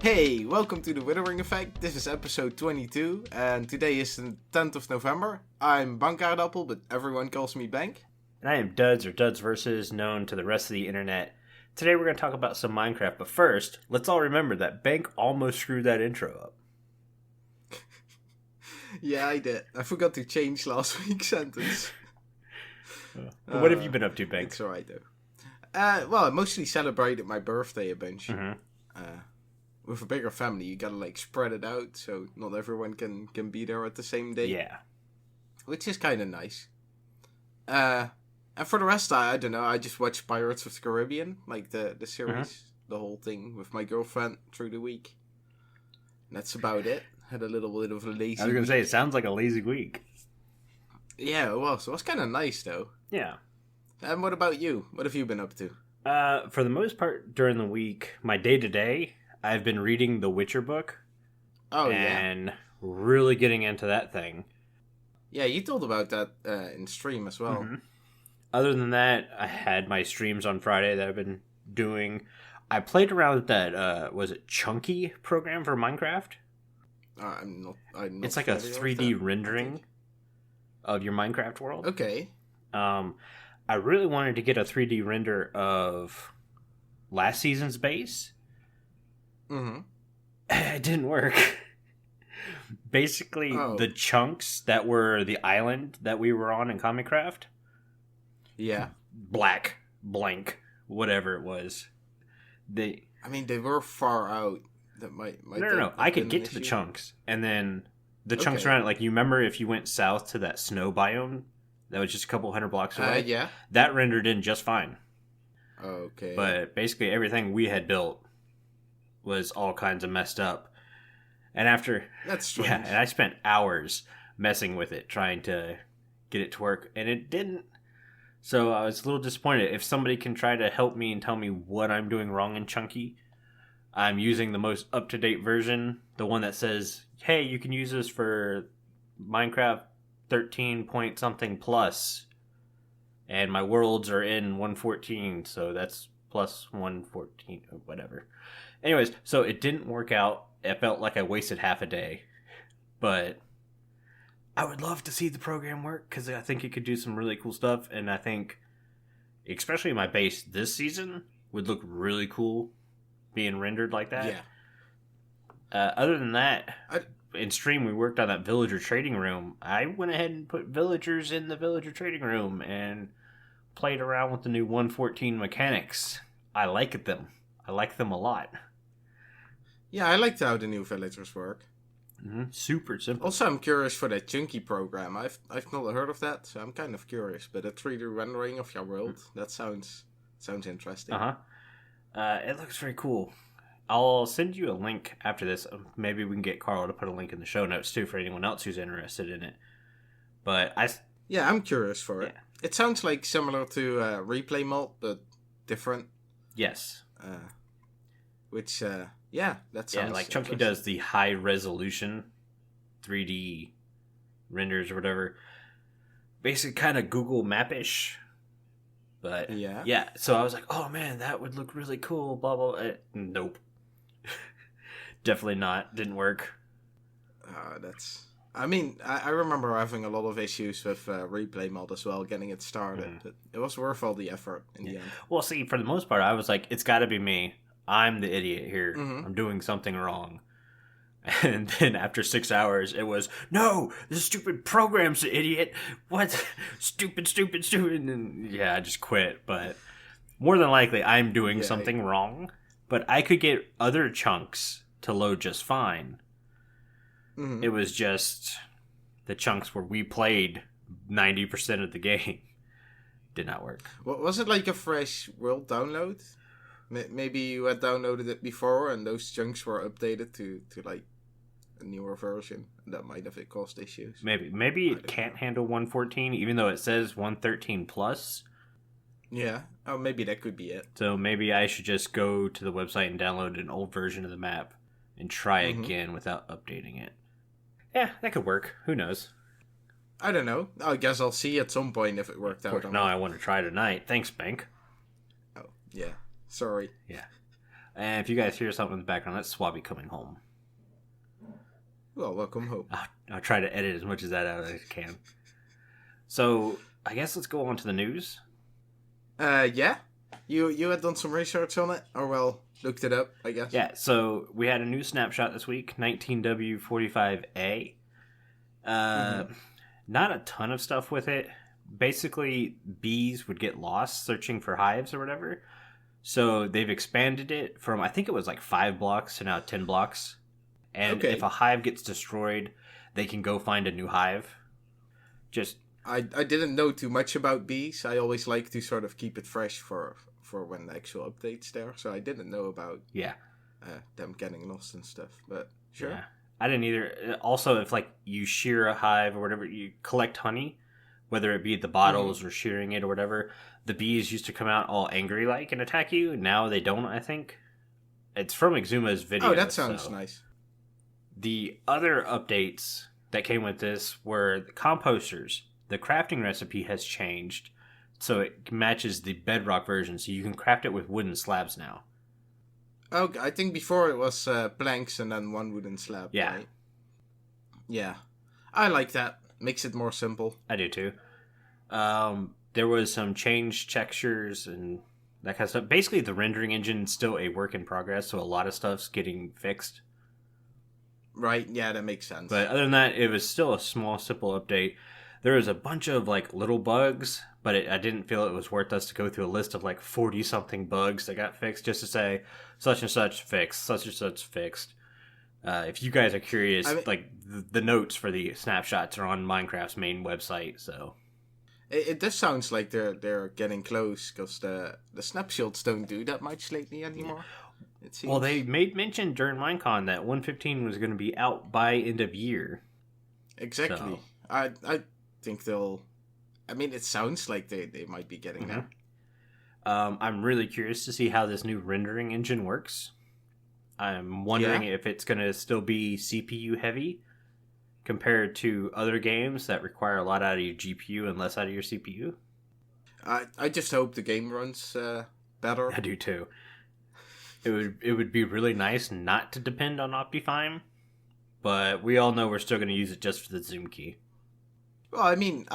Hey, welcome to the Withering Effect. This is episode 22, and today is the 10th of November. I'm Bankaardappel, but everyone calls me Bank. And I am DuDs, or DuDs Versus, known to the rest of the internet. Today we're going to talk about some Minecraft, but first, let's all remember that Bank almost screwed that intro up. Yeah, I did. I forgot to change last week's sentence. But what have you been up to, Bank? It's alright, though. Well, I mostly celebrated my birthday a bunch. With a bigger family, you gotta, spread it out, so not everyone can be there at the same day. Yeah. Which is kind of nice. And for the rest, I don't know, I just watched Pirates of the Caribbean, the series, the whole thing, with my girlfriend through the week. And that's about it. Had a little bit of a lazy I was going to say, it sounds like a lazy week. Yeah, it was. It was kind of nice, though. Yeah. And what about you? What have you been up to? For the most part, during the week, my day-to-day, I've been reading the Witcher book. Oh, and really getting into that thing. Yeah, you told about that in stream as well. Other than that, I had my streams on Friday that I've been doing. I played around with that, was it Chunky program for Minecraft? I'm not it's like a 3D rendering of your Minecraft world. Okay. I really wanted to get a 3D render of last season's base. It didn't work. Basically, the chunks that were the island that we were on in Comicraft. Yeah. Black, blank, whatever it was. They were far out. That might No. I could get to the chunks, and then the chunks around it. You remember if you went south to that snow biome that was just a couple hundred blocks away? Yeah. That rendered in just fine. Okay. But basically, everything we had built was all kinds of messed up. And after... That's strange. Yeah, and I spent hours messing with it, trying to get it to work, and it didn't. So I was a little disappointed. If somebody can try to help me and tell me what I'm doing wrong in Chunky, I'm using the most up-to-date version, the one that says, hey, you can use this for Minecraft 13 point something plus, and my worlds are in 114, so that's plus 114, or whatever. Anyways, so it didn't work out. It felt like I wasted half a day, but I would love to see the program work, because I think it could do some really cool stuff, and I think, especially my base this season, would look really cool being rendered like that. Yeah. Other than that, in stream we worked on that villager trading room. I went ahead and put villagers in the villager trading room and played around with the new 114 mechanics. I like them. I like them a lot. Yeah, I liked how the new villagers work. Super simple. Also, I'm curious for that Chunky program. I've not heard of that, so I'm kind of curious. But a 3D rendering of your world, that sounds interesting. It looks very cool. I'll send you a link after this. Maybe we can get Carl to put a link in the show notes too for anyone else who's interested in it. But I'm curious for it. Yeah. It sounds like similar to Replay Mod, but different. Yes. That sounds like Chunky does the high resolution 3D renders or whatever. Basically kind of Google Map-ish. But yeah, so I was like, oh man, that would look really cool, blah, blah. Nope. Definitely not. Didn't work. I remember having a lot of issues with Replay Mod as well, getting it started. But it was worth all the effort in the end. Well, see, for the most part, I was like, it's got to be me. I'm the idiot here. I'm doing something wrong. And then after 6 hours, it was, no, this stupid program's the idiot. What? Stupid. And I just quit. But more than likely, I'm doing something wrong. But I could get other chunks to load just fine. It was just the chunks where we played 90% of the game did not work. Was it like a fresh world download? Maybe you had downloaded it before and those chunks were updated to a newer version. That might have caused issues. Maybe it can't handle 114 even though it says 113 plus. Yeah. Oh, maybe that could be it. So maybe I should just go to the website and download an old version of the map and try again without updating it. Yeah, that could work. Who knows? I don't know. I guess I'll see at some point if it worked out. No, I want to try tonight. Thanks, Bank. Oh, yeah. Sorry. Yeah. And if you guys hear something in the background, that's Swabby coming home. Well, welcome home. I'll try to edit as much of that out as I can. So, I guess let's go on to the news. Yeah? You had done some research on it? Or, well, looked it up, I guess. Yeah, so we had a new snapshot this week, 19W45A. Not a ton of stuff with it. Basically, bees would get lost searching for hives or whatever. So they've expanded it from, I think it was like 5 blocks to now 10 blocks. And if a hive gets destroyed, they can go find a new hive. I didn't know too much about bees. I always like to sort of keep it fresh for when the actual update's there. So I didn't know about them getting lost and stuff. But sure. Yeah. I didn't either. Also, if like you shear a hive or whatever, you collect honey, whether it be the bottles or shearing it or whatever, the bees used to come out all angry like and attack you. Now they don't, I think. It's from Exuma's video. Oh, that sounds nice. The other updates that came with this were the composters. The crafting recipe has changed, so it matches the bedrock version, so you can craft it with wooden slabs now. Oh, I think before it was planks and then one wooden slab. Yeah. Right? Yeah. I like that. Makes it more simple. I do too. There was some changed textures and that kind of stuff. Basically, the rendering engine is still a work in progress, so a lot of stuff's getting fixed. Right, yeah, that makes sense. But other than that, it was still a small, simple update. There was a bunch of like little bugs, but I didn't feel it was worth us to go through a list of like 40-something bugs that got fixed just to say such and such fixed, such and such fixed. If you guys are curious, the notes for the snapshots are on Minecraft's main website, so... It just sounds like they're getting close, because the snapshots don't do that much lately anymore. It seems. Well, they made mention during Minecon that 1.15 was going to be out by end of year. Exactly. So. I think they'll... I mean, it sounds like they might be getting there. I'm really curious to see how this new rendering engine works. I'm wondering if it's going to still be CPU heavy compared to other games that require a lot out of your GPU and less out of your CPU. I just hope the game runs better. I do too. It would be really nice not to depend on Optifine, but we all know we're still going to use it just for the zoom key. Well, I mean,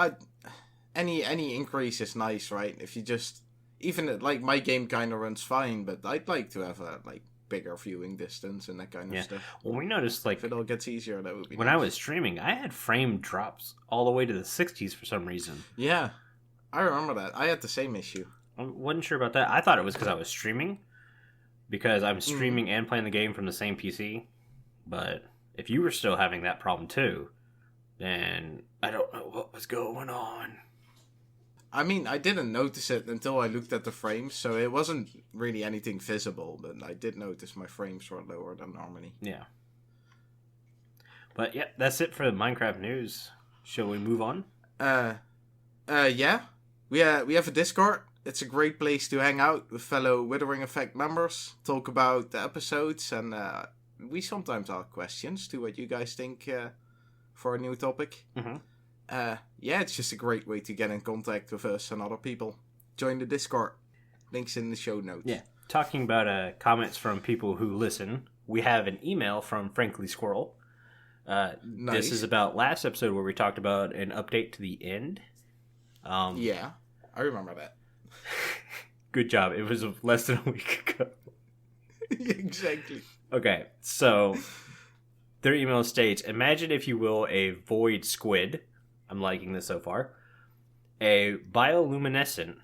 any increase is nice, right? If you just... Even, like, my game kind of runs fine, but I'd like to have a, like, bigger viewing distance and that kind of stuff. Well, we noticed, like... If it all gets easier, that would be when nice. I was streaming, I had frame drops all the way to the 60s for some reason. Yeah, I remember that. I had the same issue. I wasn't sure about that. I thought it was because I was streaming, because I'm streaming and playing the game from the same PC. But if you were still having that problem too, then I don't know what was going on. I mean, I didn't notice it until I looked at the frames, so it wasn't really anything visible, but I did notice my frames were lower than normally. Yeah. But yeah, that's it for the Minecraft news. Shall we move on? Yeah. We have a Discord. It's a great place to hang out with fellow Withering Effect members, talk about the episodes, and we sometimes ask questions to what you guys think for a new topic. Yeah, it's just a great way to get in contact with us and other people. Join the Discord. Links in the show notes. Yeah. Talking about comments from people who listen, we have an email from Frankly Squirrel. Nice. This is about last episode where we talked about an update to the end. Yeah, I remember that. Good job. It was less than a week ago. Exactly. Okay, so their email states, imagine, if you will, a void squid. I'm liking this so far. A bioluminescent,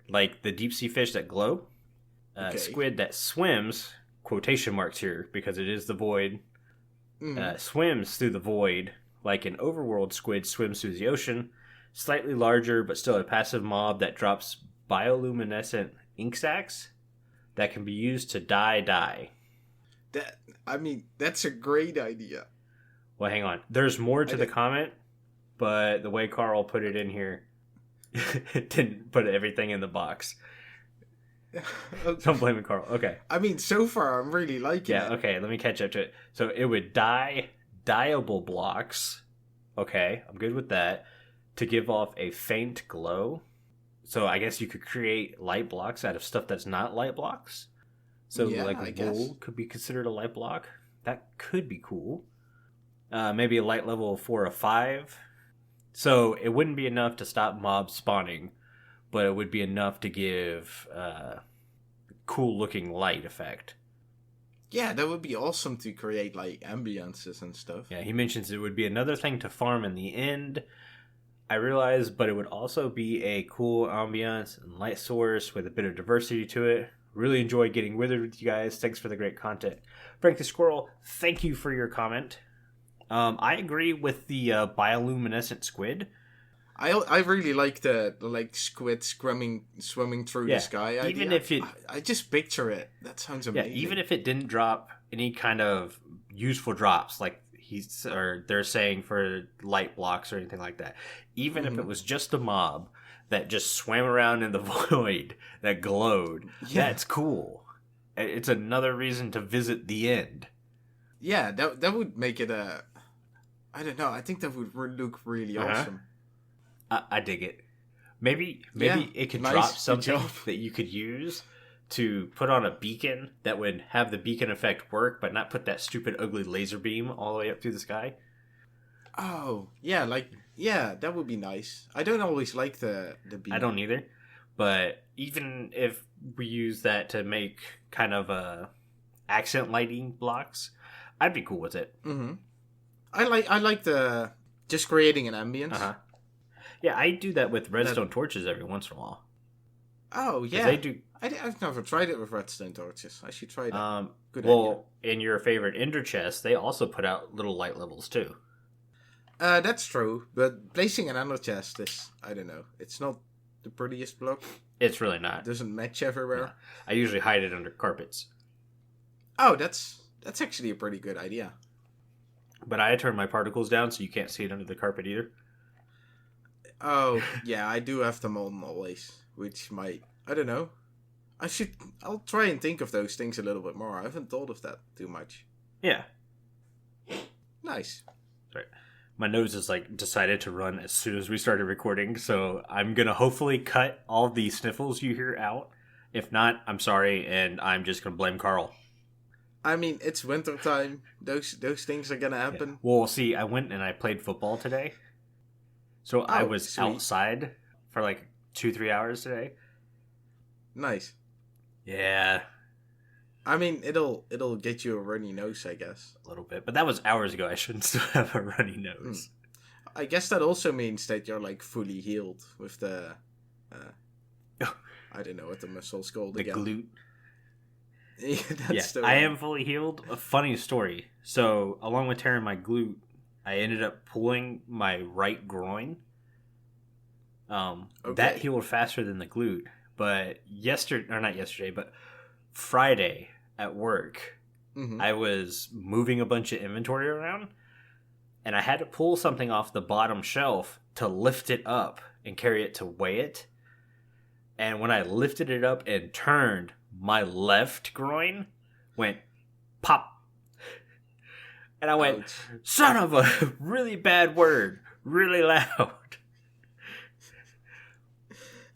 like the deep sea fish that glow. Squid that swims, quotation marks here, because it is the void, swims through the void like an overworld squid swims through the ocean. Slightly larger, but still a passive mob that drops bioluminescent ink sacs that can be used to dye. That's a great idea. Well, hang on. There's more to the comment, but the way Carl put it in here, it didn't put everything in the box. Okay. So I'm blaming Carl. Okay. I mean, so far I'm really liking it. Yeah, okay, let me catch up to it. So it would dye dyeable blocks. Okay, I'm good with that. To give off a faint glow. So I guess you could create light blocks out of stuff that's not light blocks. So Yeah, like I wool guess. could be considered a light block. That could be cool. Maybe a light level 4 or 5. So it wouldn't be enough to stop mobs spawning, but it would be enough to give cool looking light effect. Yeah, that would be awesome to create like ambiances and stuff. Yeah, he mentions it would be another thing to farm in the end. I realize, but it would also be a cool ambiance and light source with a bit of diversity to it. Really enjoy getting withered with you guys. Thanks for the great content. Frank the Squirrel, thank you for your comment. I agree with the bioluminescent squid. I really like the like squid swimming through the sky idea. Even if it, I just picture it. That sounds amazing. yeah, even if it didn't drop any kind of useful drops, like they're saying for light blocks or anything like that. Even if it was just a mob that just swam around in the void that glowed, that's cool. It's another reason to visit the end. Yeah, that would make it a. I don't know. I think that would look really awesome. I dig it. Maybe it could drop something that you could use to put on a beacon that would have the beacon effect work, but not put that stupid ugly laser beam all the way up through the sky. Oh, yeah, that would be nice. I don't always like the beam. I don't either, but even if we use that to make kind of accent lighting blocks, I'd be cool with it. Mm-hmm. I like the just creating an ambience. Yeah, I do that with redstone torches every once in a while. Oh yeah, they do. I've never tried it with redstone torches. I should try that. Good idea. In your favorite ender chest, they also put out little light levels too. That's true, but placing an ender chest is, I don't know, it's not the prettiest block. It's really not. It doesn't match everywhere. No. I usually hide it under carpets. Oh, that's actually a pretty good idea. But I turn my particles down so you can't see it under the carpet either. Oh, yeah, I do have them on always, which might, I don't know. I'll try and think of those things a little bit more. I haven't thought of that too much. Yeah. Nice. Sorry. My nose is decided to run as soon as we started recording, so I'm going to hopefully cut all the sniffles you hear out. If not, I'm sorry, and I'm just going to blame Carl. I mean, it's winter time. Those things are going to happen. Yeah. Well, see, I went and I played football today. So I was outside for 2-3 hours today. Nice. Yeah. I mean, it'll get you a runny nose, I guess. A little bit. But that was hours ago. I shouldn't still have a runny nose. I guess that also means that you're fully healed with the I don't know what the muscle's called again. The glute. Yeah, that's the one. I am fully healed. A funny story. So, along with tearing my glute, I ended up pulling my right groin. That healed faster than the glute. But Friday at work, I was moving a bunch of inventory around, and I had to pull something off the bottom shelf to lift it up and carry it to weigh it. And when I lifted it up and turned, my left groin went pop. And I went, ouch. Son of a really bad word, really loud.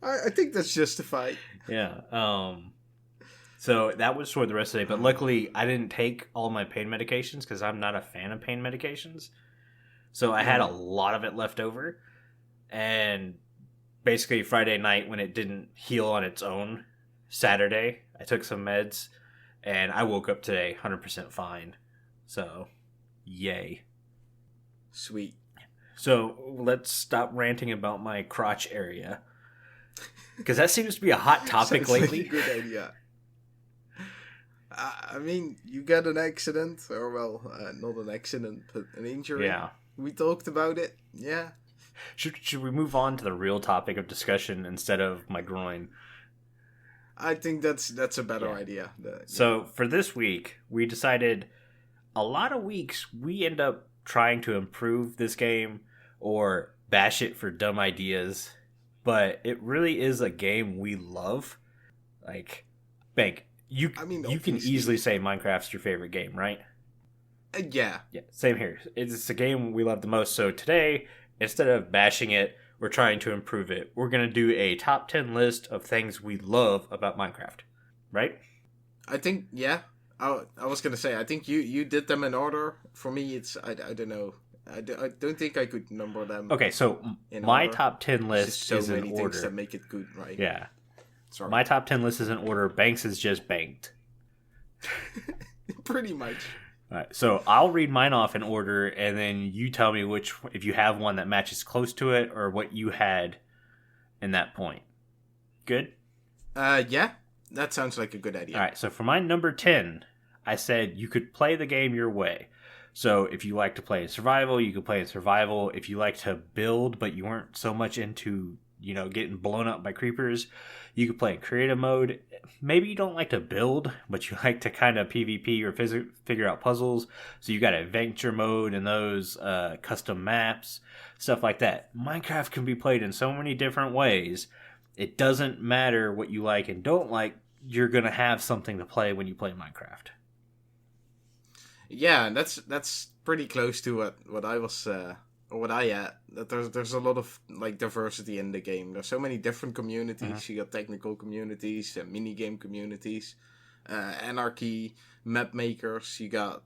I think that's justified. Yeah. So that was for the rest of the day. But luckily, I didn't take all my pain medications because I'm not a fan of pain medications. So I had a lot of it left over. And basically Friday night, when it didn't heal on its own, Saturday, I took some meds. And I woke up today 100% fine. So, yay. Sweet. So let's stop ranting about my crotch area. Because that seems to be a hot topic lately. Like a good idea. I mean, you got an accident, or not an accident, but an injury. Yeah. We talked about it. Yeah. Should we move on to the real topic of discussion instead of my groin? I think that's a better idea. So for this week, we decided a lot of weeks we end up trying to improve this game or bash it for dumb ideas. But it really is a game we love. Bank, you can easily say Minecraft's your favorite game, right? Yeah. Yeah, same here. It's a game we love the most. So today, instead of bashing it, we're trying to improve it. We're going to do a top 10 list of things we love about Minecraft, right? I think, yeah. I was gonna say, I think you did them in order. For me, it's I don't know. I don't think I could number them. Okay, so in my order. top 10 It's just list so is in many things that order. make it good, right? Yeah. Sorry. My top 10 list is in order. Banks is just banked. Pretty much. All right, so I'll read mine off in order, and then you tell me if you have one that matches close to it, or what you had in that point. Good? Yeah. That sounds like a good idea. All right, so for my number 10, I said you could play the game your way. So if you like to play in survival, you could play in survival. If you like to build, but you weren't so much into, getting blown up by creepers, you could play in creative mode. Maybe you don't like to build, but you like to kind of PvP or figure out puzzles. So you got adventure mode and those custom maps, stuff like that. Minecraft can be played in so many different ways. It doesn't matter what you like and don't like. You're going to have something to play when you play Minecraft. Yeah, that's pretty close to what I was or what I had. That there's a lot of like diversity in the game. There's so many different communities. You got technical communities, mini game communities, anarchy, map makers. You got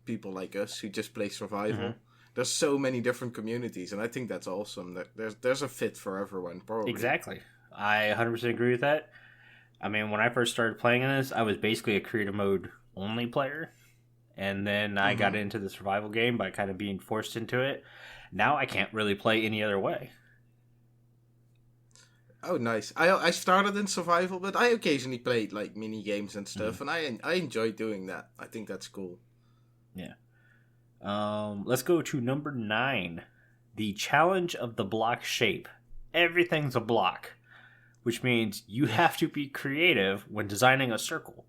people like us who just play survival. There's so many different communities, and I think that's awesome. That there's a fit for everyone, probably. Exactly. I 100% agree with that. I mean, when I first started playing in this, I was basically a creative mode only player. And then I got into the survival game by kind of being forced into it. Now I can't really play any other way. Oh, nice. I started in survival, but I occasionally played like mini games and stuff, and I enjoy doing that. I think that's cool. Yeah. Let's go to number 9. The challenge of the block shape. Everything's a block, which means you have to be creative when designing a circle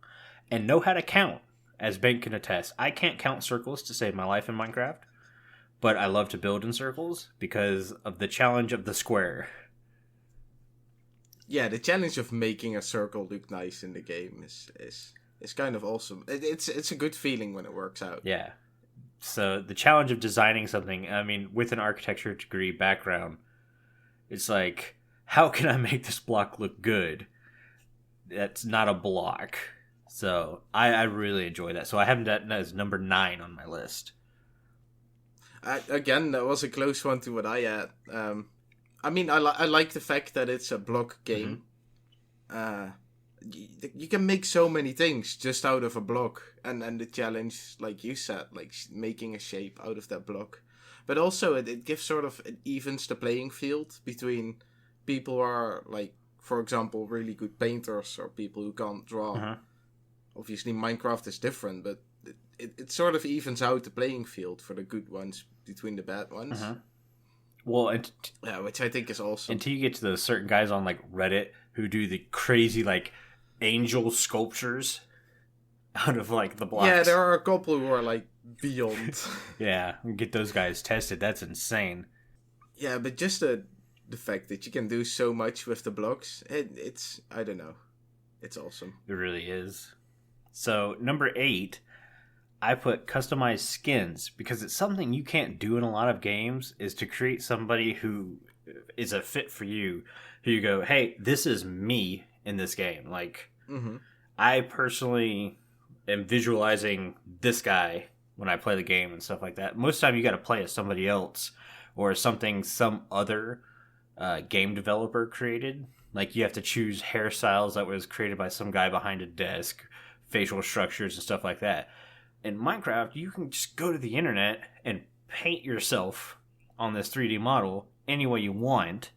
and know how to count. As Ben can attest, I can't count circles to save my life in Minecraft, but I love to build in circles because of the challenge of the square. Yeah, the challenge of making a circle look nice in the game is kind of awesome. It's a good feeling when it works out. Yeah. So the challenge of designing something, I mean, with an architecture degree background, it's like, how can I make this block look good? That's not a block. So I really enjoy that. So I have that as number 9 on my list. Again, that was a close one to what I had. I mean, I like the fact that it's a block game. You can make so many things just out of a block, and the challenge, like you said, like making a shape out of that block. But also, it gives it evens the playing field between people who are like, for example, really good painters or people who can't draw. Obviously, Minecraft is different, but it sort of evens out the playing field for the good ones between the bad ones. Well, which I think is awesome. Until you get to those certain guys on like Reddit who do the crazy like angel sculptures out of like the blocks. Yeah, there are a couple who are like beyond. Yeah, get those guys tested. That's insane. Yeah, but just the fact that you can do so much with the blocks, it's I don't know, it's awesome. It really is. So, number 8, I put customized skins because it's something you can't do in a lot of games, is to create somebody who is a fit for you, who you go, hey, this is me in this game. Like, I personally am visualizing this guy when I play the game and stuff like that. Most of the time you got to play as somebody else or something some other game developer created. Like, you have to choose hairstyles that was created by some guy behind a desk, facial structures and stuff like that. In Minecraft, you can just go to the internet and paint yourself on this 3D model any way you want,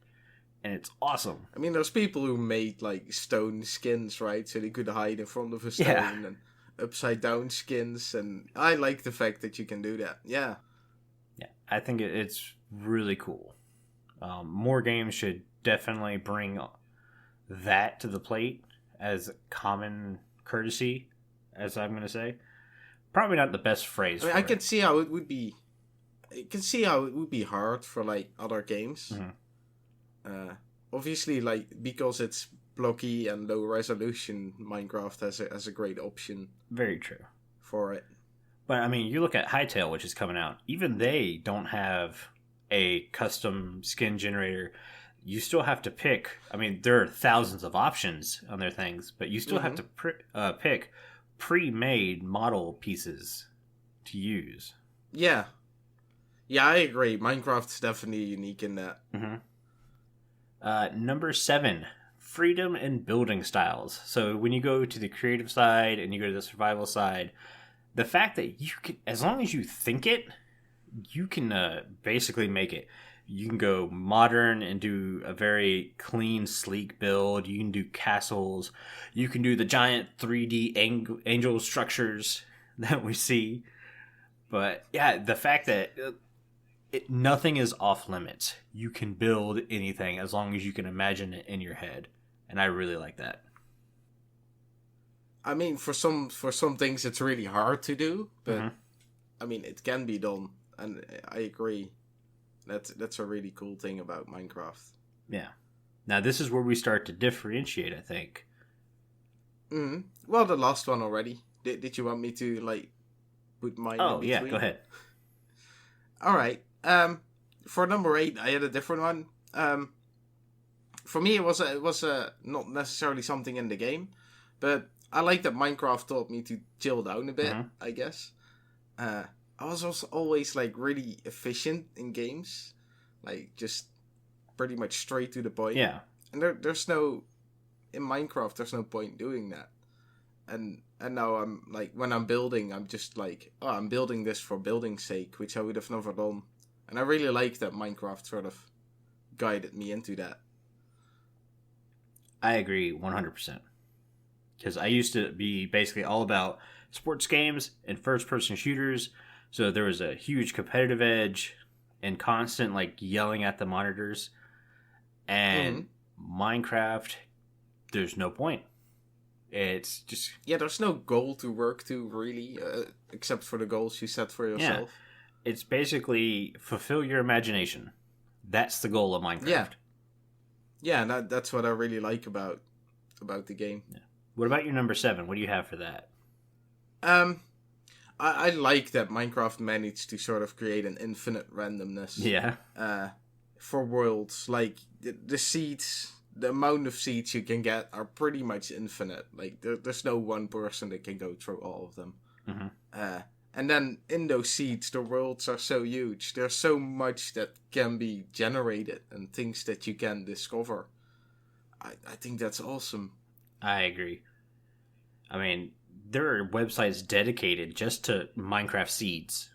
and it's awesome. I mean, there's people who made like stone skins, right? So they could hide in front of a stone, and upside down skins, and I like the fact that you can do that. Yeah, I think it's really cool. More games should definitely bring that to the plate as common courtesy, as I'm going to say. Probably not the best phrase. I mean, I can see how it would be. I can see how it would be hard for like other games. Obviously, like because it's blocky and low resolution, Minecraft has a great option. Very true for it. But I mean, you look at Hytale, which is coming out. Even they don't have a custom skin generator. you still have to pick. I mean, there are thousands of options on their things, but you still have to pick pre-made model pieces to use. Yeah. Yeah, I agree. Minecraft's definitely unique in that. Number 7, freedom in building styles. So when you go to the creative side and you go to the survival side, the fact that you can, as long as you think it, you can basically make it. You can go modern and do a very clean, sleek build. You can do castles. You can do the giant 3D angel structures that we see. But yeah, the fact that nothing is off limits. You can build anything as long as you can imagine it in your head. And I really like that. I mean, for some things it's really hard to do, but I mean, it can be done, and I agree. That's a really cool thing about Minecraft. Yeah. Now this is where we start to differentiate, I think. Well, the last one already. Did you want me to like put mine in between? Yeah, go ahead. All right. For number 8, I had a different one. For me, it was not necessarily something in the game, but I like that Minecraft taught me to chill down a bit. I guess. I was also always like really efficient in games, like just pretty much straight to the point. Yeah. And there's no in Minecraft. There's no point doing that. And now I'm like, when I'm building, I'm just like, oh, I'm building this for building's sake, which I would have never done. And I really like that Minecraft sort of guided me into that. I agree 100%. Because I used to be basically all about sports games and first-person shooters. So there was a huge competitive edge and constant like yelling at the monitors. And Minecraft, there's no point. It's just... Yeah, there's no goal to work to, really, except for the goals you set for yourself. Yeah. It's basically fulfill your imagination. That's the goal of Minecraft. Yeah. Yeah, and that's what I really like about the game. Yeah. What about your number 7? What do you have for that? I like that Minecraft managed to sort of create an infinite randomness. Yeah. For worlds. Like, the seeds, the amount of seeds you can get are pretty much infinite. Like, there's no one person that can go through all of them. And then in those seeds, the worlds are so huge. There's so much that can be generated and things that you can discover. I think that's awesome. I agree. I mean, there are websites dedicated just to Minecraft seeds.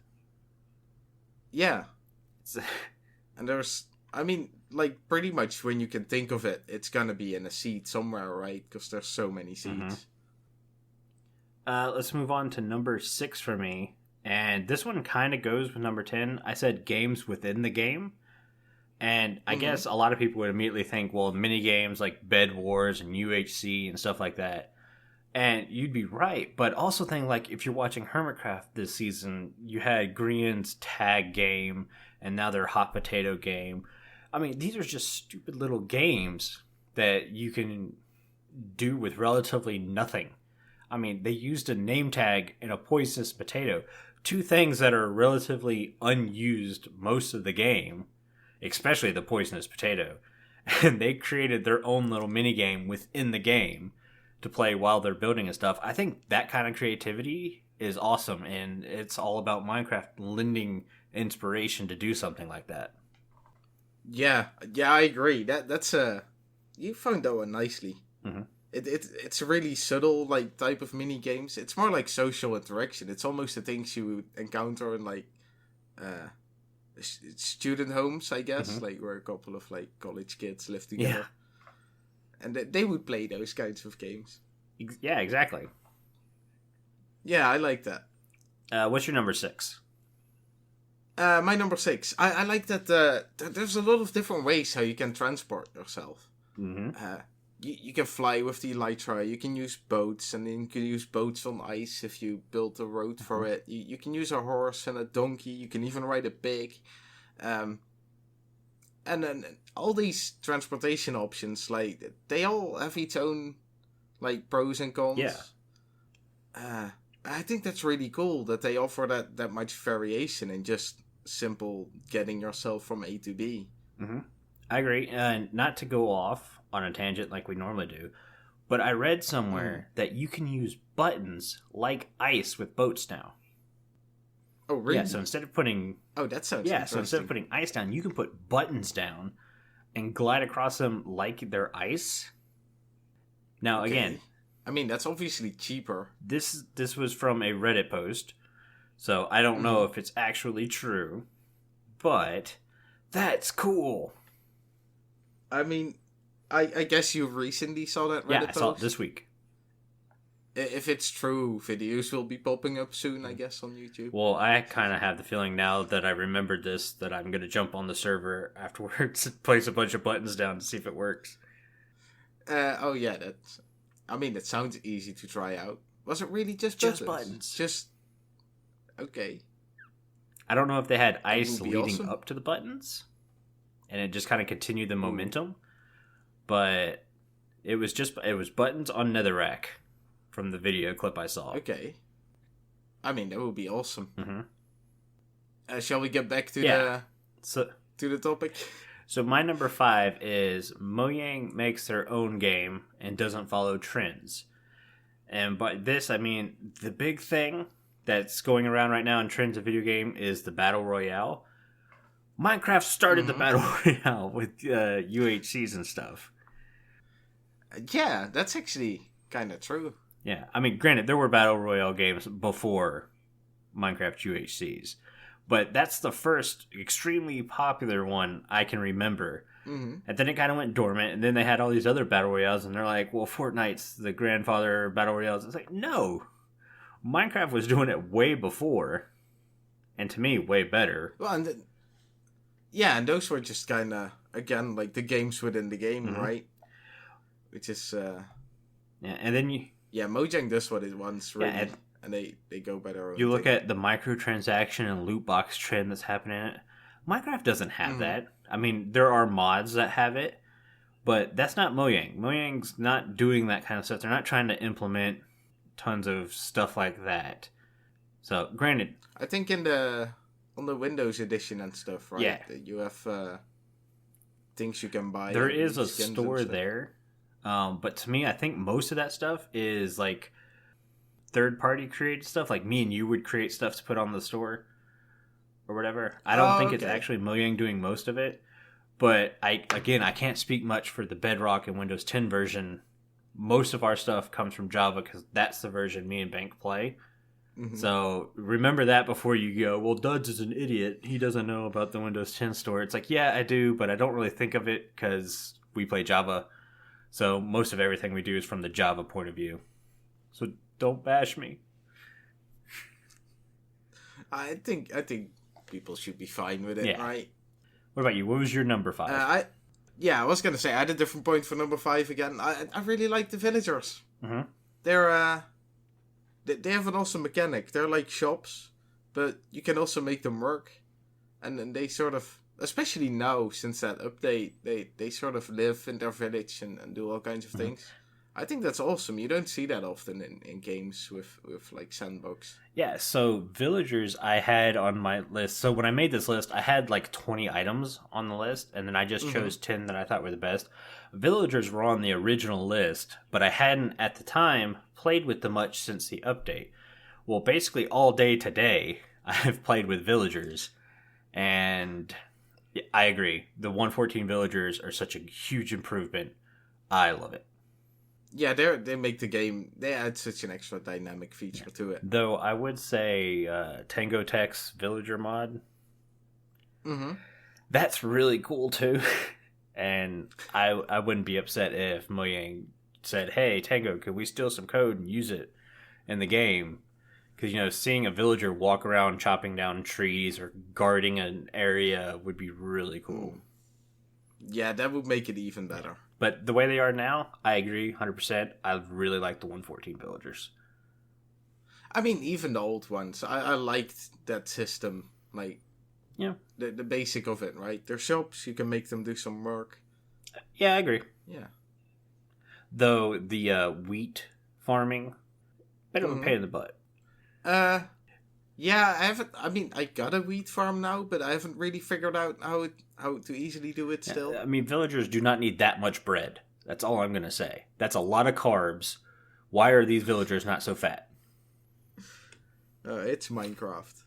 Yeah. And there's, I mean, like, pretty much when you can think of it, it's gonna be in a seed somewhere, right? Because there's so many seeds. Let's move on to number 6 for me. And this one kind of goes with number 10. I said games within the game. And I guess a lot of people would immediately think, well, mini games like Bed Wars and UHC and stuff like that. And you'd be right. But also think, like, if you're watching Hermitcraft this season, you had Grian's tag game and now their hot potato game. I mean, these are just stupid little games that you can do with relatively nothing. I mean, they used a name tag and a poisonous potato. 2 things that are relatively unused most of the game, especially the poisonous potato. And they created their own little mini game within the game to play while they're building and stuff. I think that kind of creativity is awesome, and it's all about Minecraft lending inspiration to do something like that. Yeah, I agree. That's you found that one nicely. It's a really subtle, like, type of mini games. It's more like social interaction. It's almost the things you would encounter in, like, student homes, I guess, like, where a couple of, like, college kids live together. And they would play those kinds of games. Yeah, exactly. Yeah, I like that. What's your number 6? My number 6. I like that there's a lot of different ways how you can transport yourself. You can fly with the elytra, you can use boats, and then you can use boats on ice if you build a road for it. You can use a horse and a donkey, you can even ride a pig. And then all these transportation options, like, they all have its own, like, pros and cons. Yeah. I think that's really cool that they offer that much variation in just simple getting yourself from A to B. I agree. Not to go off on a tangent like we normally do, but I read somewhere that you can use buttons like ice with boats now. Oh, really? Yeah, so instead of putting... Oh, that sounds Yeah, interesting. so instead of putting ice down, you can put buttons down and glide across them like they're ice. Now, again... I mean, that's obviously cheaper. This was from a Reddit post, so I don't know if it's actually true, but that's cool. I mean, I guess you recently saw that Reddit post? Yeah, I saw it this week. If it's true, videos will be popping up soon, I guess, on YouTube. Well, I kind of have the feeling now that I remembered this that I'm going to jump on the server afterwards and place a bunch of buttons down to see if it works. Oh, yeah, that's... I mean, it sounds easy to try out. Was it really just buttons? Just... Okay. I don't know if they had ice leading awesome. up to the buttons, and it just kind of continued the momentum, but it was buttons on netherrack from the video clip I saw. Okay. I mean, that would be awesome. Mm-hmm. Shall we get back to the topic? So my number 5 is Mojang makes their own game and doesn't follow trends. And by this, I mean the big thing that's going around right now in trends of video game is the Battle Royale. Minecraft started the Battle Royale with UHCs and stuff. Yeah, that's actually kind of true. Yeah, I mean, granted, there were Battle Royale games before Minecraft UHCs. But that's the first extremely popular one I can remember. Mm-hmm. And then it kind of went dormant, and then they had all these other Battle Royales, and they're like, well, Fortnite's the grandfather of Battle Royales. It's like, no. Minecraft was doing it way before, and to me, way better. Well, and those were just kind of, again, like the games within the game, right? Which is... Yeah, and then Yeah, Mojang does what it wants, really. Yeah, and they go by their own You look at the microtransaction and loot box trend that's happening in it. Minecraft doesn't have that. I mean, there are mods that have it, but that's not Mojang. Mojang's not doing that kind of stuff. They're not trying to implement tons of stuff like that. So, granted, I think on the Windows edition and stuff, right? Yeah. You have things you can buy. There is a store there, but to me, I think most of that stuff is like third-party created stuff, like me and you would create stuff to put on the store or whatever. I don't think it's actually Mojang doing most of it, but I can't speak much for the Bedrock and Windows 10 version. Most of our stuff comes from Java because that's the version me and Bank play. Mm-hmm. So remember that before you go, well, DuDs is an idiot. He doesn't know about the Windows 10 store. It's like, yeah, I do, but I don't really think of it because we play Java. So most of everything we do is from the Java point of view. So don't bash me. I think people should be fine with it, right? What about you? What was your number 5? I was gonna say I had a different point for number 5 again. I really like the villagers. Mm-hmm. They're they have an awesome mechanic. They're like shops, but you can also make them work, and then they sort of, especially now since that update, they sort of live in their village and do all kinds of things. I think that's awesome. You don't see that often in games with like sandbox. Yeah, so villagers I had on my list. So when I made this list, I had like 20 items on the list, and then I just chose 10 that I thought were the best. Villagers were on the original list, but I hadn't at the time played with them much since the update. Well, basically all day today, I've played with villagers, and I agree. The 1.14 villagers are such a huge improvement. I love it. Yeah, they make the game. They add such an extra dynamic feature to it. Though I would say Tango Tech's villager mod. That's really cool too, and I wouldn't be upset if Mojang said, "Hey, Tango, could we steal some code and use it in the game?" Because seeing a villager walk around chopping down trees or guarding an area would be really cool. Yeah, that would make it even better. But the way they are now, I agree 100%. I really like the 1.14 villagers. I mean, even the old ones. I liked that system. Like, yeah, the basic of it, right? They're shops. You can make them do some work. Yeah, I agree. Yeah. Though the wheat farming, bit of a pain in the butt. Yeah, I haven't. I mean, I got a wheat farm now, but I haven't really figured out how to easily do it still. I mean, villagers do not need that much bread. That's all I'm going to say. That's a lot of carbs. Why are these villagers not so fat? It's Minecraft.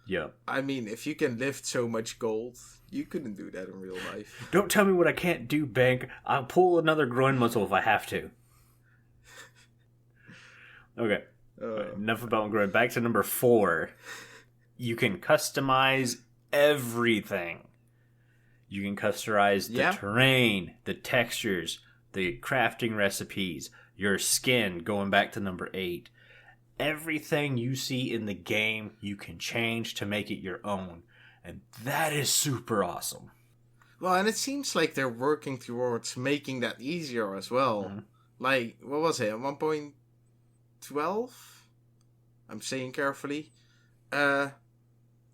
Yep. I mean, if you can lift so much gold, you couldn't do that in real life. Don't tell me what I can't do, Bank. I'll pull another groin muscle if I have to. Okay. Enough about growing. Back to number 4. You can customize everything. You can customize the terrain, the textures, the crafting recipes, your skin, going back to number 8. Everything you see in the game, you can change to make it your own. And that is super awesome. Well, and it seems like they're working towards making that easier as well. Mm-hmm. Like, what was it? 1.12? I'm saying carefully.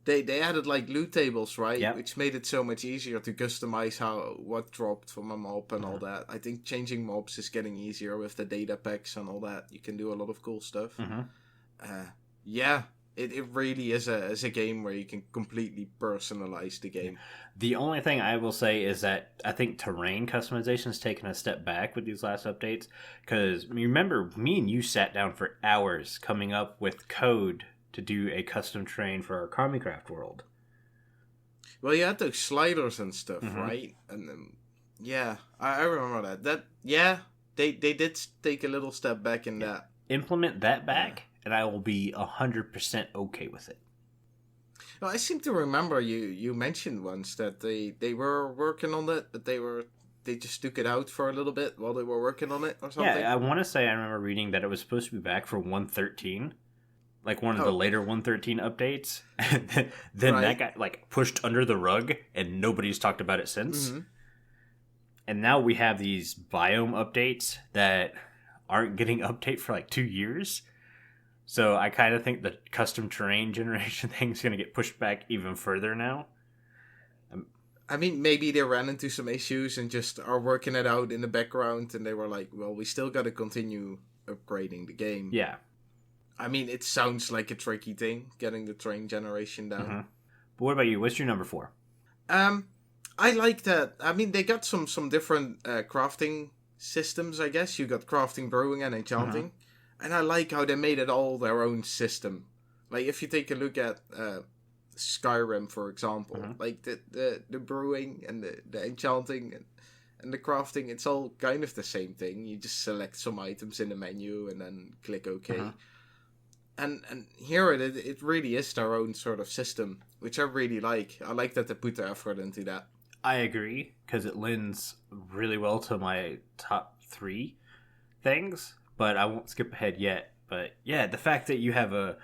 They added like loot tables, right? Yep. Which made it so much easier to customize what dropped from a mob and all that. I think changing mobs is getting easier with the data packs and all that. You can do a lot of cool stuff. Yeah, it really is a game where you can completely personalize the game. The only thing I will say is that I think terrain customization has taken a step back with these last updates. Because remember, me and you sat down for hours coming up with code to do a custom terrain for our Comicraft world. Well, you had those sliders and stuff, right? And then, yeah, I remember that. They did take a little step back in that. Implement that back, and I will be 100% okay with it. Well, I seem to remember you mentioned once that they were working on it, but they just took it out for a little bit while they were working on it or something. Yeah, I want to say I remember reading that it was supposed to be back for 1.13. Like one of the later 1.13 updates. Then that got like pushed under the rug and nobody's talked about it since. Mm-hmm. And now we have these biome updates that aren't getting update for like 2 years. So I kind of think the custom terrain generation thing is going to get pushed back even further now. I mean, maybe they ran into some issues and just are working it out in the background and they were like, well, we still got to continue upgrading the game. Yeah. I mean, it sounds like a tricky thing, getting the terrain generation down. Mm-hmm. But what about you? What's your number 4? I like that. I mean, they got some different crafting systems, I guess. You got crafting, brewing, and enchanting. And I like how they made it all their own system. Like, if you take a look at Skyrim, for example, like the brewing and the enchanting and the crafting, it's all kind of the same thing. You just select some items in the menu and then click OK. And here it really is their own sort of system, which I really like. I like that they put the effort into that. I agree, because it lends really well to my top 3 things, but I won't skip ahead yet. But yeah, the fact that you have a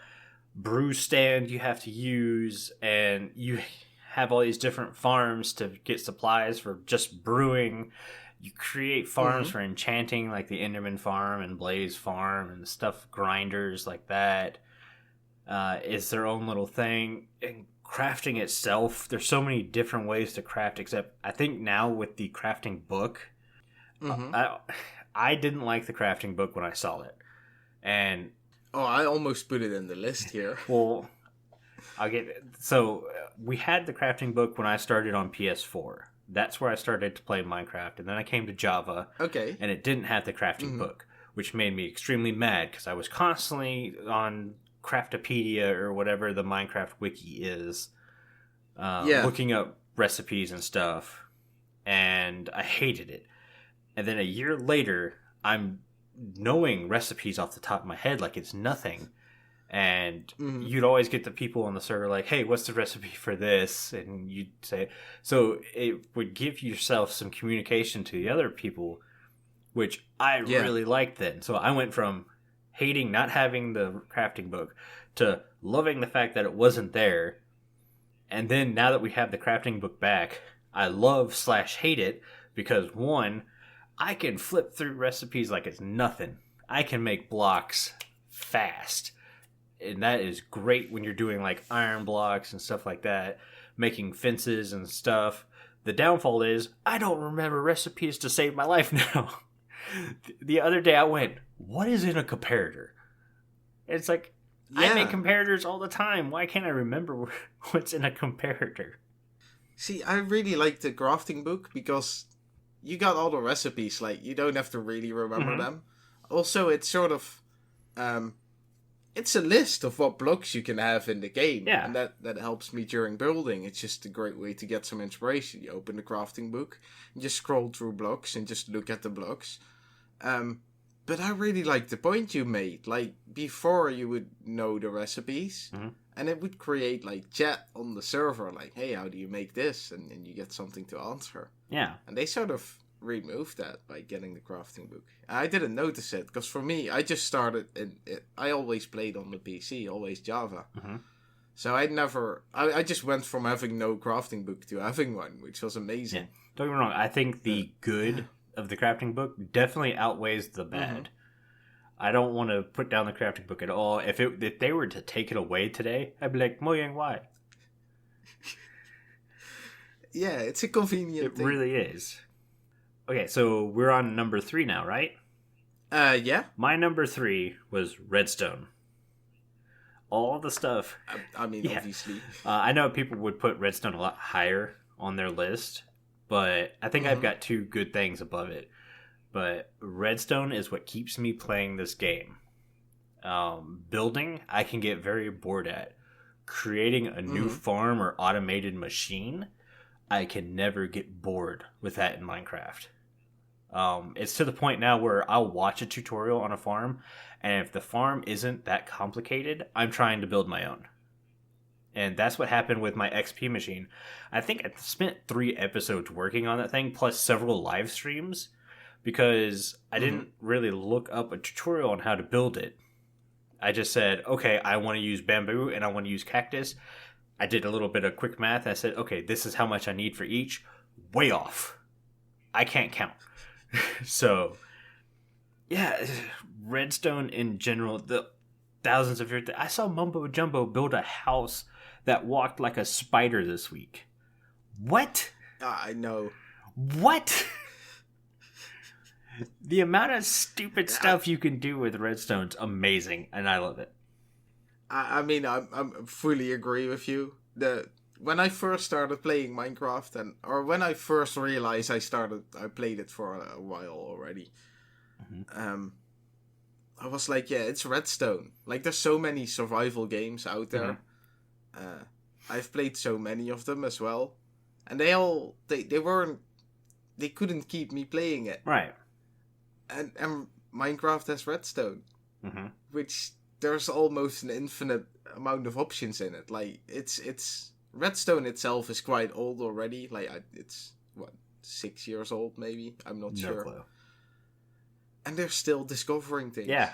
brew stand you have to use, and you have all these different farms to get supplies for just brewing. You create farms for enchanting, like the Enderman farm and Blaze farm and stuff, grinders like that. Is their own little thing. And crafting itself, there's so many different ways to craft, except I think now with the crafting book, I didn't like the crafting book when I saw it. And I almost put it in the list here. Well, so we had the crafting book when I started on PS4. That's where I started to play Minecraft, and then I came to Java. Okay. And it didn't have the crafting book, which made me extremely mad because I was constantly on Craftopedia or whatever the Minecraft wiki is, looking up recipes and stuff, and I hated it. And then a year later, I'm knowing recipes off the top of my head like it's nothing. And you'd always get the people on the server like, hey, what's the recipe for this? And you'd say, so it would give yourself some communication to the other people, which I really liked then. So I went from hating not having the crafting book to loving the fact that it wasn't there. And then now that we have the crafting book back, I love/hate it because, one, I can flip through recipes like it's nothing. I can make blocks fast. And that is great when you're doing like iron blocks and stuff like that, making fences and stuff. The downfall is I don't remember recipes to save my life now. The other day I went, what is in a comparator? It's like, I make comparators all the time. Why can't I remember what's in a comparator? See, I really like the crafting book because you got all the recipes. Like, you don't have to really remember them. Also, it's sort of... it's a list of what blocks you can have in the game. Yeah. And that helps me during building. It's just a great way to get some inspiration. You open the crafting book, and just scroll through blocks and just look at the blocks. But I really like the point you made. Like, before you would know the recipes, and it would create, like, chat on the server. Like, hey, how do you make this? And you get something to answer. Yeah. And they sort of removed that by getting the crafting book. I didn't notice it, because for me, I just started I always played on the PC, always Java. So I just went from having no crafting book to having one, which was amazing. Yeah. Don't get me wrong, I think the good of the crafting book definitely outweighs the bad. I don't want to put down the crafting book at all. If they were to take it away today, I'd be like, Moyang, why? Yeah, it's a convenient thing. It really is. Okay, so we're on number 3 now, right? Yeah. My number 3 was Redstone. All the stuff. I mean, obviously. I know people would put Redstone a lot higher on their list, but I think I've got 2 good things above it. But Redstone is what keeps me playing this game. Building, I can get very bored at. Creating a new farm or automated machine, I can never get bored with that in Minecraft. It's to the point now where I'll watch a tutorial on a farm, and if the farm isn't that complicated, I'm trying to build my own. And that's what happened with my XP machine. I think I spent 3 episodes working on that thing, plus several live streams, because I didn't really look up a tutorial on how to build it. I just said, okay, I want to use bamboo and I want to use cactus. I did a little bit of quick math. I said, okay, this is how much I need for each. Way off. I can't count. So, yeah, Redstone in general, the thousands of years. I saw Mumbo Jumbo build a house that walked like a spider this week. What? I know. What? The amount of stupid stuff you can do with Redstone's amazing, and I love it. I mean, I'm fully agree with you. When I first started playing Minecraft, or when I first realized I played it for a while already. I was like, yeah, it's Redstone. Like, there's so many survival games out there. I've played so many of them as well, and they couldn't keep me playing it. Right. And Minecraft has Redstone, which there's almost an infinite amount of options in it. Like, it's Redstone itself is quite old already. Like, it's 6 years old maybe. I'm not sure. No clue. And they're still discovering things. Yeah,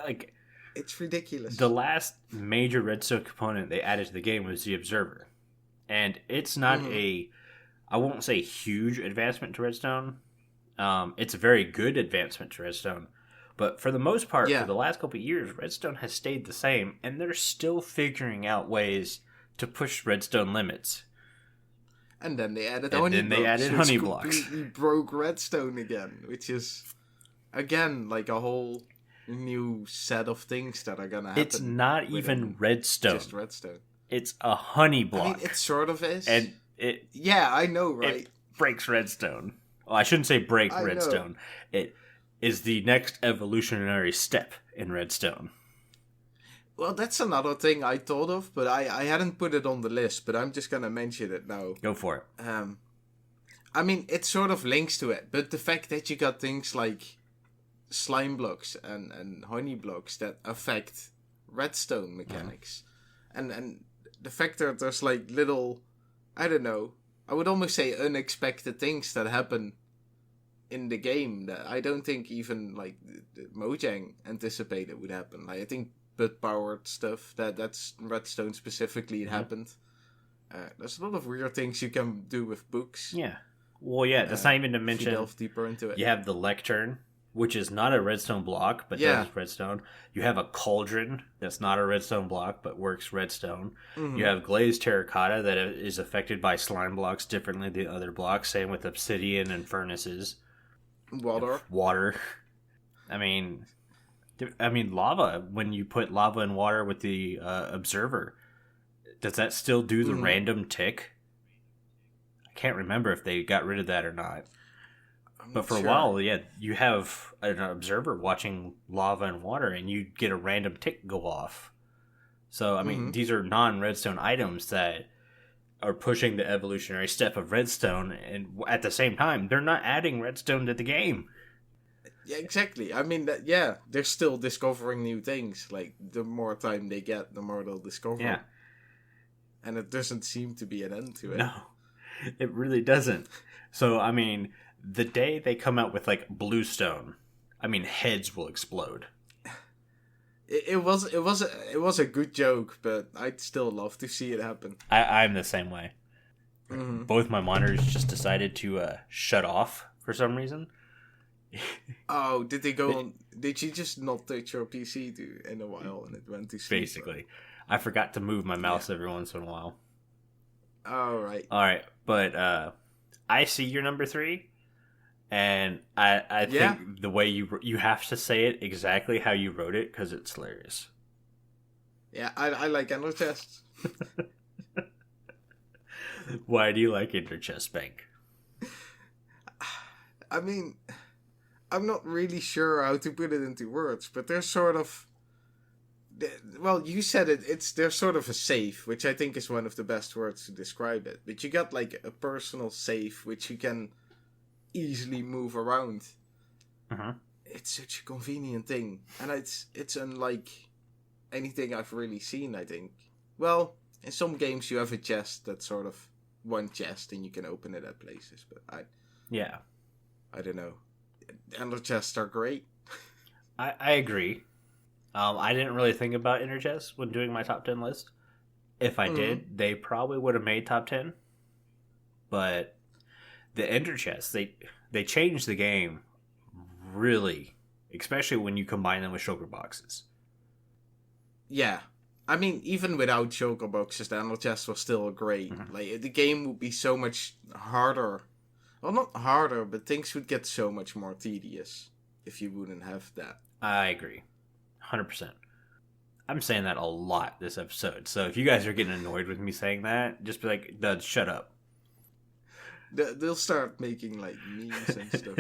like, it's ridiculous. The last major Redstone component they added to the game was the Observer, and it's not I won't say huge advancement to Redstone. It's a very good advancement to Redstone. But for the most part, for the last couple of years, Redstone has stayed the same, and they're still figuring out ways to push Redstone limits. And then they added honey blocks. Completely broke Redstone again, which is, again, like a whole new set of things that are gonna happen. It's not even Redstone. Just Redstone. It's a honey block. I mean, it sort of is. And yeah, I know, right? It breaks Redstone. Well, I shouldn't say break Redstone. It is the next evolutionary step in Redstone. Well, that's another thing I thought of, but I hadn't put it on the list, but I'm just gonna mention it now. Go for it. I mean, it sort of links to it, but the fact that you got things like slime blocks and honey blocks that affect redstone mechanics, and the fact that there's like little, I don't know, I would almost say unexpected things that happen in the game that I don't think even like Mojang anticipated would happen. Like, I think bud powered stuff that's Redstone specifically happened. There's a lot of weird things you can do with books. Yeah. Well, yeah, that's not even to mention. If you delve deeper into it. You have the lectern, which is not a redstone block, but does redstone. You have a cauldron that's not a redstone block, but works redstone. You have glazed terracotta that is affected by slime blocks differently than other blocks. Same with obsidian and furnaces. Water. Water. I mean, I mean, lava, when you put lava in water with the observer, does that still do the random tick? I can't remember if they got rid of that or not. But for a while, yeah, you have an observer watching lava and water, and you get a random tick go off. So, I mean, these are non-redstone items that are pushing the evolutionary step of redstone, and at the same time, they're not adding redstone to the game. Yeah, exactly. I mean, they're still discovering new things. Like, the more time they get, the more they'll discover. Yeah. And it doesn't seem to be an end to it. No, it really doesn't. So, I mean, the day they come out with, like, bluestone, I mean, heads will explode. It was a good joke, but I'd still love to see it happen. I'm the same way. Both my monitors just decided to shut off for some reason. Oh, did they go on? Did you just not touch your PC in a while and it went to sleep? Basically, I forgot to move my mouse every once in a while. Oh, right. All right, but I see your number 3. And I think the way you have to say it exactly how you wrote it, because it's hilarious. Yeah, I like ender chests. Why do you like ender chests, Bank? I mean, I'm not really sure how to put it into words, but they're sort of... Well, you said it. They're sort of a safe, which I think is one of the best words to describe it. But you got like a personal safe, which you can easily move around. It's such a convenient thing, and it's unlike anything I've really seen. I think. Well, in some games you have a chest that's sort of one chest, and you can open it at places. But I don't know. Ender chests are great. I agree. I didn't really think about ender chests when doing my top 10 list. If I did, they probably would have made top 10. But the ender chests, they changed the game really, especially when you combine them with shulker boxes. Yeah. I mean, even without shulker boxes, the ender chest was still great. Like, the game would be so much harder. Well, not harder, but things would get so much more tedious if you wouldn't have that. I agree. 100%. I'm saying that a lot this episode, so if you guys are getting annoyed with me saying that, just be like, Duds, shut up. They'll start making like memes and stuff.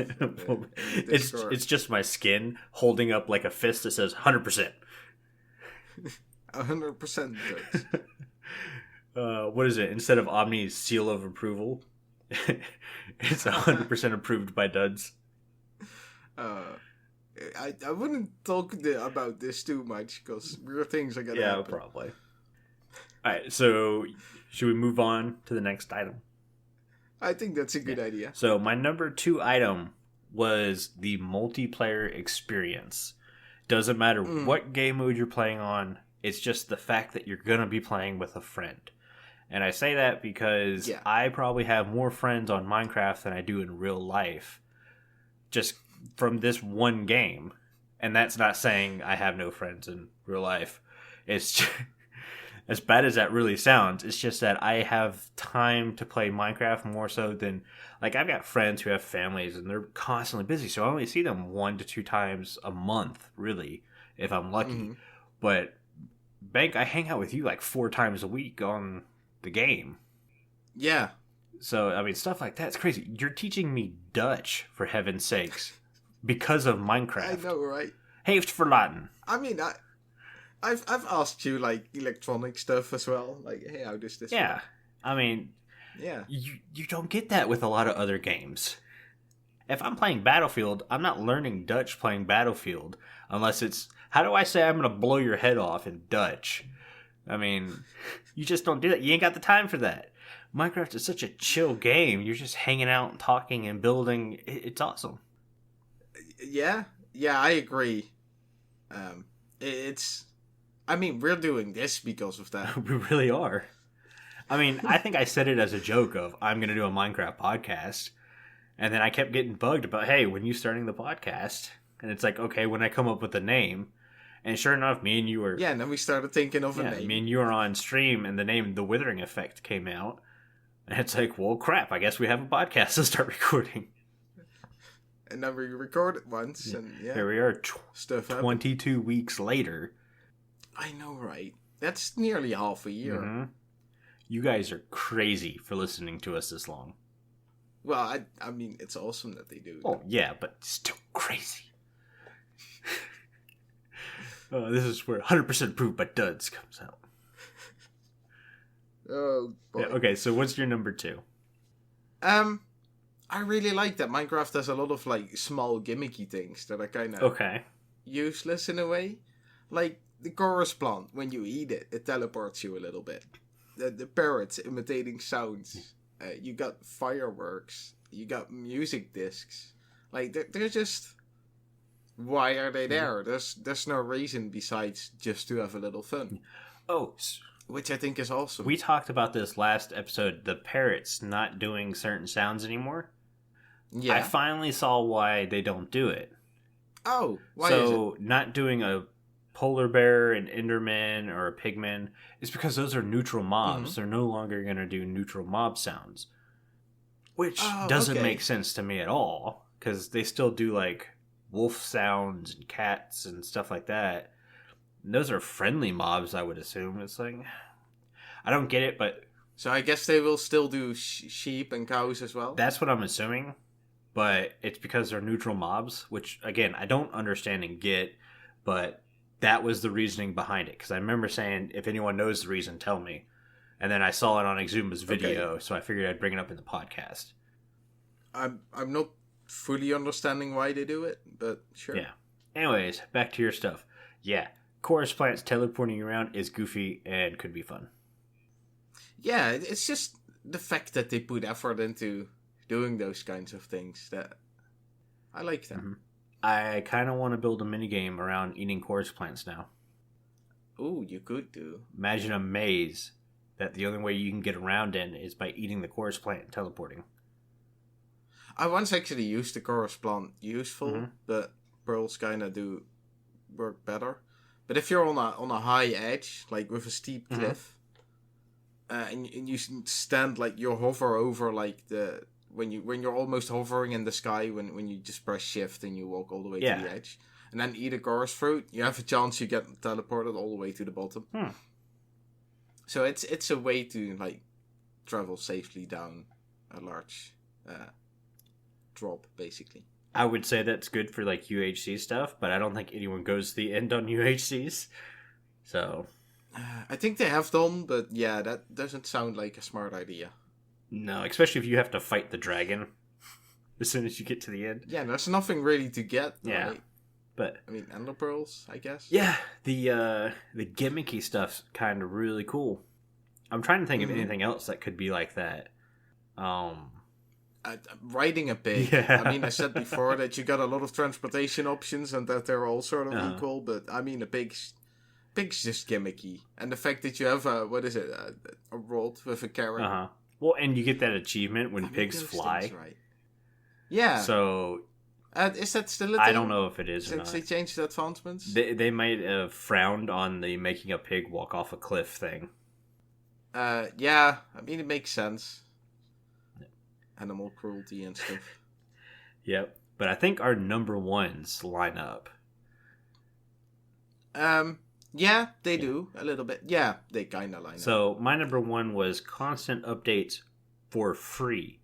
It's just my skin holding up like a fist that says 100%. 100% Duds. What is it? Instead of Omni's seal of approval, it's 100% approved by Duds. I wouldn't talk about this too much because weird things are gonna happen. Probably. All right, so should we move on to the next item? I think that's a good idea. So my number 2 item was the multiplayer experience. Doesn't matter what game mode you're playing on, it's just the fact that you're going to be playing with a friend. And I say that because I probably have more friends on Minecraft than I do in real life. Just from this one game. And that's not saying I have no friends in real life. It's just, as bad as that really sounds, it's just that I have time to play Minecraft more so than... Like, I've got friends who have families, and they're constantly busy, so I only see them 1 to 2 times a month, really, if I'm lucky. But, Bank, I hang out with you like 4 times a week on the game. Yeah. So, I mean, stuff like that's crazy. You're teaching me Dutch, for heaven's sakes, because of Minecraft. I know, right? Heeft verlaten. I mean, I've asked you like electronic stuff as well. Like, hey, how does this work? I mean, you don't get that with a lot of other games. If I'm playing Battlefield, I'm not learning Dutch playing Battlefield unless it's, how do I say I'm going to blow your head off in Dutch? I mean, you just don't do that. You ain't got the time for that. Minecraft is such a chill game. You're just hanging out and talking and building. It's awesome. Yeah, I agree. I mean, we're doing this because of that. We really are. I mean, I think I said it as a joke of, I'm going to do a Minecraft podcast. And then I kept getting bugged about, hey, when you starting the podcast? And it's like, okay, when I come up with a name. And sure enough, me and you were... Yeah, and then we started thinking of a name. Me and you were on stream, and the name The Withering Effect came out. And it's like, well, crap, I guess we have a podcast to start recording. And then we recorded once, and Here we are, stuff 22 weeks later. I know, right? That's nearly half a year. Mm-hmm. You guys are crazy for listening to us this long. Well, I mean, it's awesome that they do. Oh, yeah, but still crazy. This is where 100% Proved by DuDs comes out. Oh, boy. Yeah, okay, so what's your number 2? I really like that Minecraft has a lot of, like, small gimmicky things that are kind of useless in a way. Like, the chorus plant, when you eat it, it teleports you a little bit. The parrots imitating sounds. You got fireworks. You got music discs. Like, they're just... Why are they there? There's no reason besides just to have a little fun. Oh, which I think is awesome. We talked about this last episode, the parrots not doing certain sounds anymore. Yeah. I finally saw why they don't do it. Oh, why is it? Not doing a polar bear, an enderman, or a pigman is because those are neutral mobs. They're no longer going to do neutral mob sounds. Which doesn't make sense to me at all, because they still do, like, wolf sounds and cats and stuff like that. And those are friendly mobs, I would assume. It's like, I don't get it, but... So I guess they will still do sheep and cows as well? That's what I'm assuming. But it's because they're neutral mobs, which, again, I don't understand and get, but that was the reasoning behind it. Because I remember saying, if anyone knows the reason, tell me. And then I saw it on Exuma's video, so I figured I'd bring it up in the podcast. I'm not fully understanding why they do it, but sure. Yeah. Anyways, back to your stuff. Yeah, chorus plants teleporting around is goofy and could be fun. Yeah, it's just the fact that they put effort into doing those kinds of things that I like them. Mm-hmm. I kind of want to build a minigame around eating chorus plants now. Ooh, you could do. Imagine a maze that the only way you can get around in is by eating the chorus plant and teleporting. I once actually used the chorus plant useful, but pearls kind of do work better. But if you're on a high edge, like with a steep cliff, and you stand, like, you hover over, like, the... When you're almost hovering in the sky, when you just press shift and you walk all the way to the edge, and then eat a chorus fruit, you have a chance you get teleported all the way to the bottom. So it's a way to, like, travel safely down a large drop, basically. I would say that's good for, like, UHC stuff, but I don't think anyone goes to the end on UHCs. So I think they have done, but yeah, that doesn't sound like a smart idea. No, especially if you have to fight the dragon as soon as you get to the end. Yeah, there's nothing really to get. Yeah, right? But I mean, ender pearls, I guess. Yeah, the gimmicky stuff's kind of really cool. I'm trying to think of anything else that could be like that. Riding a pig. Yeah. I mean, I said before that you got a lot of transportation options and that they're all sort of equal, but I mean, a pig's just gimmicky, and the fact that you have a rod with a carrot. Well, and you get that achievement when pigs fly. Things, right. Yeah. So is that still a thing? I don't know if it is or not. Since they changed the advancements? They might have frowned on the making a pig walk off a cliff thing. Yeah. I mean, it makes sense. Animal cruelty and stuff. Yep. But I think our number ones line up. Yeah, they do a little bit. Yeah, they kind of line up. So my number one was constant updates for free.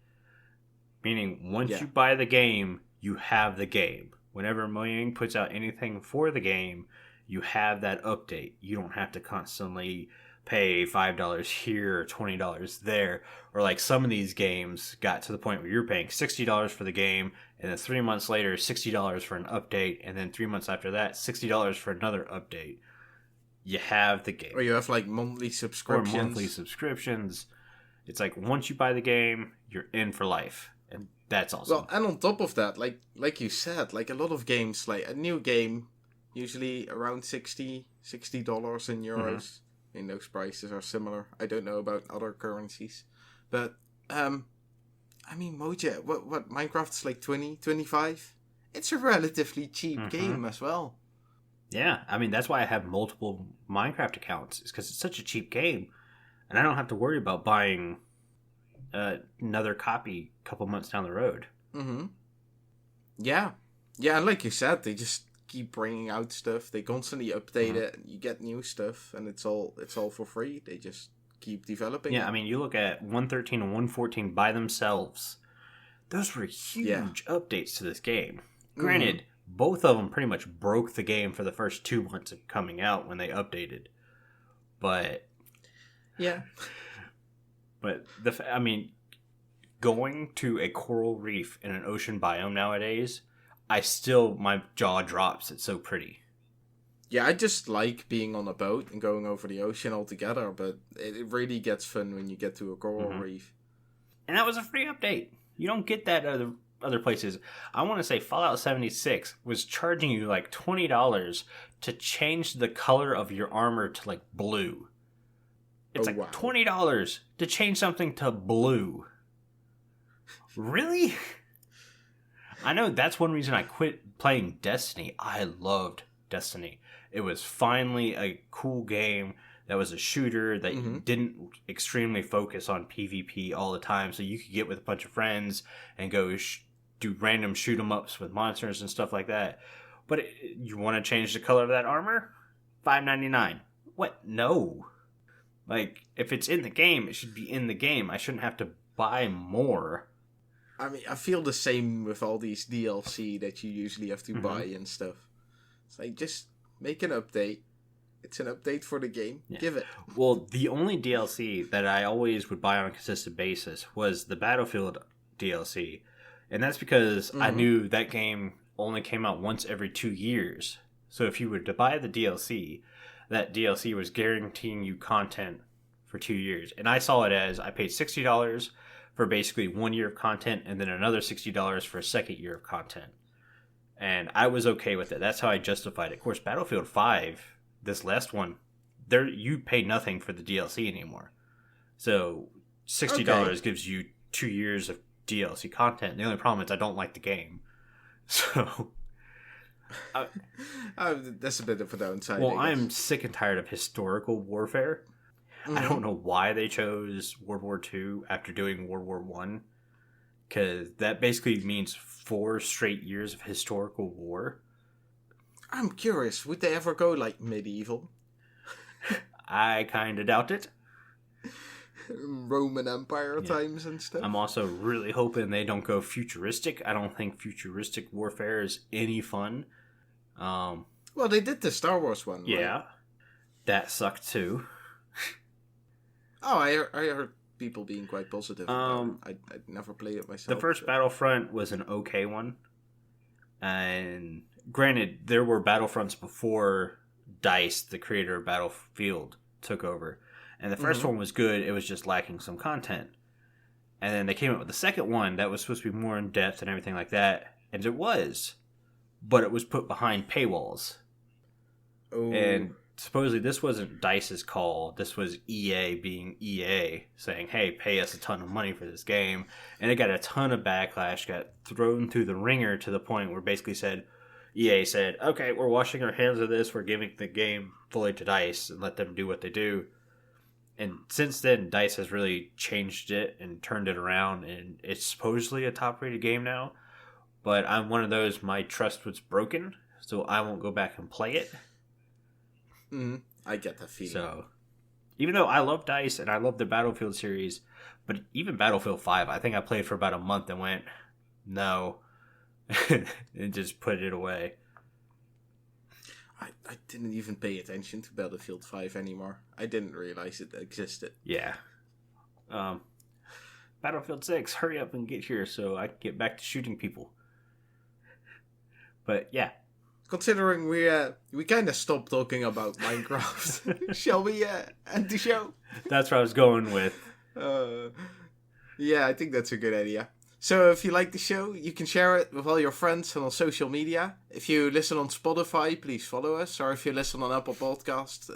Meaning, once you buy the game, you have the game. Whenever Mojang puts out anything for the game, you have that update. You don't have to constantly pay $5 here or $20 there. Or like some of these games got to the point where you're paying $60 for the game, and then 3 months later, $60 for an update, and then 3 months after that, $60 for another update. You have the game. Or you have like monthly subscriptions. Or monthly subscriptions. It's like once you buy the game, you're in for life. And that's awesome. Well, and on top of that, like you said, like a lot of games, like a new game, usually around $60 in euros. I mean, those prices are similar. I don't know about other currencies. But, I mean, Mojang, what Minecraft's like 20, 25? It's a relatively cheap game as well. Yeah, I mean, that's why I have multiple Minecraft accounts. It's because it's such a cheap game. And I don't have to worry about buying another copy a couple months down the road. Yeah. Yeah, and like you said, they just keep bringing out stuff. They constantly update it, and you get new stuff, and it's all for free. They just keep developing Yeah, it. I mean, you look at 113 and 114 by themselves. Those were huge updates to this game. Granted, both of them pretty much broke the game for the first 2 months of coming out when they updated. But Yeah. But I mean, going to a coral reef in an ocean biome nowadays, my jaw drops. It's so pretty. Yeah, I just like being on a boat and going over the ocean altogether, but it really gets fun when you get to a coral reef. And that was a free update. You don't get that other places. I want to say Fallout 76 was charging you like $20 to change the color of your armor to like blue. It's like $20 to change something to blue. Really? I know that's one reason I quit playing Destiny. I loved Destiny. It was finally a cool game that was a shooter that didn't extremely focus on PvP all the time, so you could get with a bunch of friends and go do random shoot 'em ups with monsters and stuff like that. But you want to change the color of that armor? $5.99. What? No. Like, if it's in the game, it should be in the game. I shouldn't have to buy more. I mean, I feel the same with all these DLC that you usually have to buy and stuff. It's like, just make an update. It's an update for the game. Yeah. Give it. Well, the only DLC that I always would buy on a consistent basis was the Battlefield DLC. And that's because I knew that game only came out once every 2 years. So if you were to buy the DLC, that DLC was guaranteeing you content for 2 years. And I saw it as I paid $60 for basically 1 year of content and then another $60 for a second year of content. And I was okay with it. That's how I justified it. Of course, Battlefield 5, this last one, you pay nothing for the DLC anymore. So $60 gives you 2 years of DLC content. The only problem is I don't like the game. So... that's a bit of a downside. Well, I'm sick and tired of historical warfare. I don't know why they chose World War II after doing World War I, because that basically means 4 straight years of historical war. I'm curious, would they ever go like medieval? I kind of doubt it. Roman Empire times and stuff. I'm also really hoping they don't go futuristic. I don't think futuristic warfare is any fun. Well, they did the Star Wars one, yeah, right? That sucked too. Oh, I heard people being quite positive about it. I'd never played it myself. The first Battlefront was an okay one. And granted, there were Battlefronts before DICE, the creator of Battlefield, took over. And the first one was good, it was just lacking some content. And then they came up with the second one that was supposed to be more in depth and everything like that. And it was. But it was put behind paywalls. Oh. And supposedly this wasn't DICE's call. This was EA being EA, saying, hey, pay us a ton of money for this game. And it got a ton of backlash, got thrown through the ringer to the point where basically EA said, okay, we're washing our hands of this. We're giving the game fully to DICE and let them do what they do. And since then, DICE has really changed it and turned it around. And it's supposedly a top-rated game now. But I'm one of those, my trust was broken, so I won't go back and play it. I get that feeling. So, even though I love DICE and I love the Battlefield series, but even Battlefield 5, I think I played for about a month and went, no, and just put it away. I didn't even pay attention to Battlefield 5 anymore. I didn't realize it existed. Yeah. Battlefield 6, hurry up and get here so I can get back to shooting people. But yeah. Considering we kind of stopped talking about Minecraft, shall we end the show? That's what I was going with. Yeah, I think that's a good idea. So if you like the show, you can share it with all your friends and on social media. If you listen on Spotify, please follow us. Or if you listen on Apple Podcast,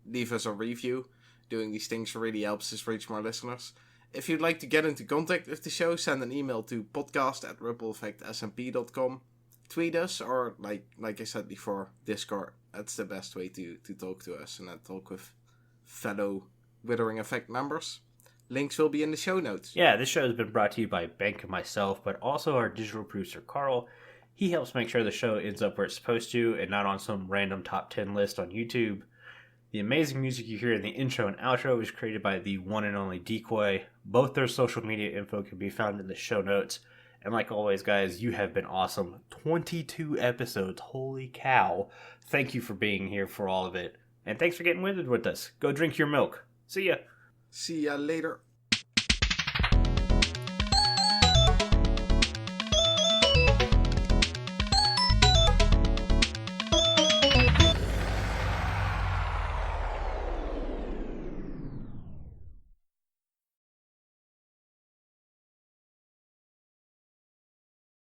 leave us a review. Doing these things really helps us reach more listeners. If you'd like to get into contact with the show, send an email to podcast@rippleeffectsmp.com. Tweet us, or like I said before, Discord. That's the best way to talk to us and talk with fellow Withering Effect members. Links will be in the show notes. Yeah, this show has been brought to you by Bank and myself, but also our digital producer, Carl. He helps make sure the show ends up where it's supposed to and not on some random top 10 list on YouTube. The amazing music you hear in the intro and outro is created by the one and only Decoy. Both their social media info can be found in the show notes. And like always, guys, you have been awesome. 22 episodes. Holy cow. Thank you for being here for all of it. And thanks for getting withered with us. Go drink your milk. See ya. See ya later.